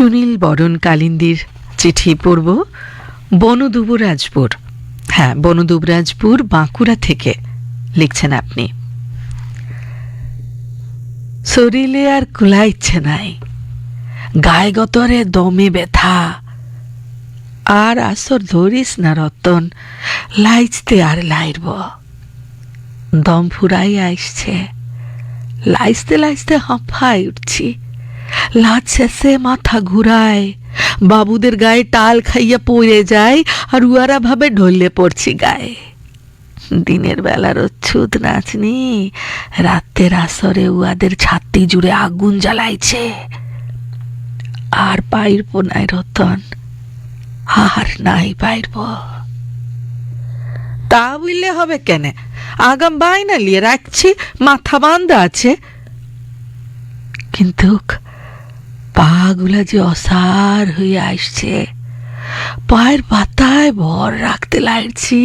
সুনীল বরণ কালিন্দীর চিঠি পড়ব বনদুবরাজপুর। হ্যাঁ, বনদুবরাজপুর বাঁকুড়া থেকে লিখছেন আপনি। শরীরে আর কুলাইচ্ছে নাই, গায়ে গতরে দমে ব্যথা, আর আসর ধরিস না রতন, লাইচতে আর লাইরব। দম ফুরাই আসছে, লাইচতে লাইচতে হাঁফাই উঠছি। লাজ শেষে মাথা ঘুরায়, বাবুদের গায়ে টাল খাইয়া পড়ে যায়, আর উয়ারা ভাবে ঢলে পড়ছি গায়ে। দিনের বেলার অচ্ছুত নাচনি রাতের আসরে উয়াদের ছাতি জুড়ে আগুন জ্বালাইছে। আর পাইরব নাই রতন, আর নাই পাইরব। তা বললে হবে কেন? আগাম বাইনা লিয়ে রাখছি, মাথা বান্ধা আছে। কিন্তু পাগুলা যে অসার হয়ে আসছে, পায়ের পাতায় ভর রাখতে লাগছি,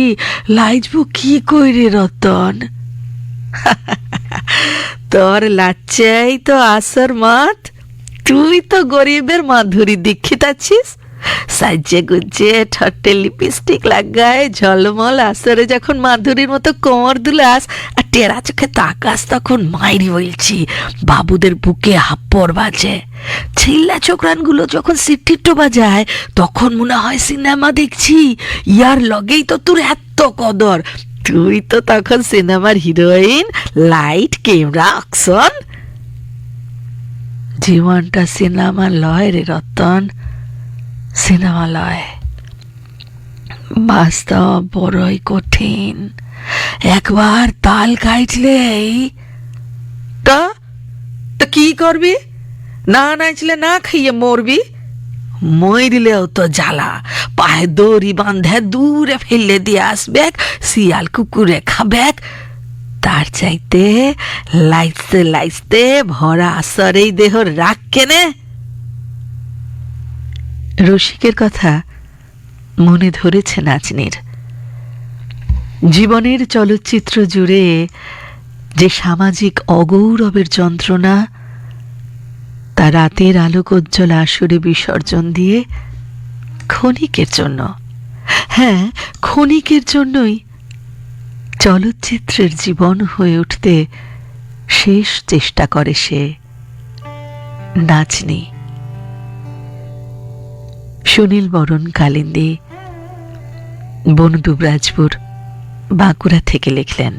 লাইজবো কি কইরে রতন? তোর লাচ্চাই তো আসর মাত, তুই তো গরিবের মাধুরী দীক্ষিত আছিস। সাজ্জে গুজ্জে ঠট্টে লিপস্টিক লাগায় ঝলমল আসরে যখন মাধুরীর মতো কোমর দুলাস আর টেরা চোখে তাকাস, তখন মাইরি বলছি বাবুদের বুকে হাপ্পর বাজে। ছিল্লা ছোকরানগুলো যখন সিটিটো বাজায়, তখন মনে হয় সিনেমা দেখছি। ইয়ার লগেই তো তোর এত কদর, তুই তো তখন সিনেমার হিরোইন, লাইট ক্যামেরা অ্যাকশন। জীবনটা সিনেমা লয় রে রতন, সিনেমা লয়। বাস্তব বড়ই কঠিন, একবার তাল কাটলেই। তা কি করবি? না নাচলে না খাইয়ে মরবি। মরিলেও তো জ্বালা, পায়ে দড়ি বাঁধে দূরে ফেলে দিয়ে আসবে, শিয়াল কুকুরে খাবে। তার চাইতে লাইতে লাইতে ভরা আসরেই দেহ রাখ কেনে। রসিকের কথা মনে ধরেছে নাচনির। জীবনের চলচ্চিত্র জুড়ে যে সামাজিক অগৌরবের যন্ত্রণা, তা রাতের আলোকোজ্জ্বল আসরে বিসর্জন দিয়ে ক্ষণিকের জন্য, হ্যাঁ ক্ষণিকের জন্যই চলচ্চিত্রের জীবন হয়ে উঠতে শেষ চেষ্টা করে সে নাচনি। সুনীল বরণ কালিন্দী বনদুবরাজপুর বাঁকুড়া থেকে লিখলেন।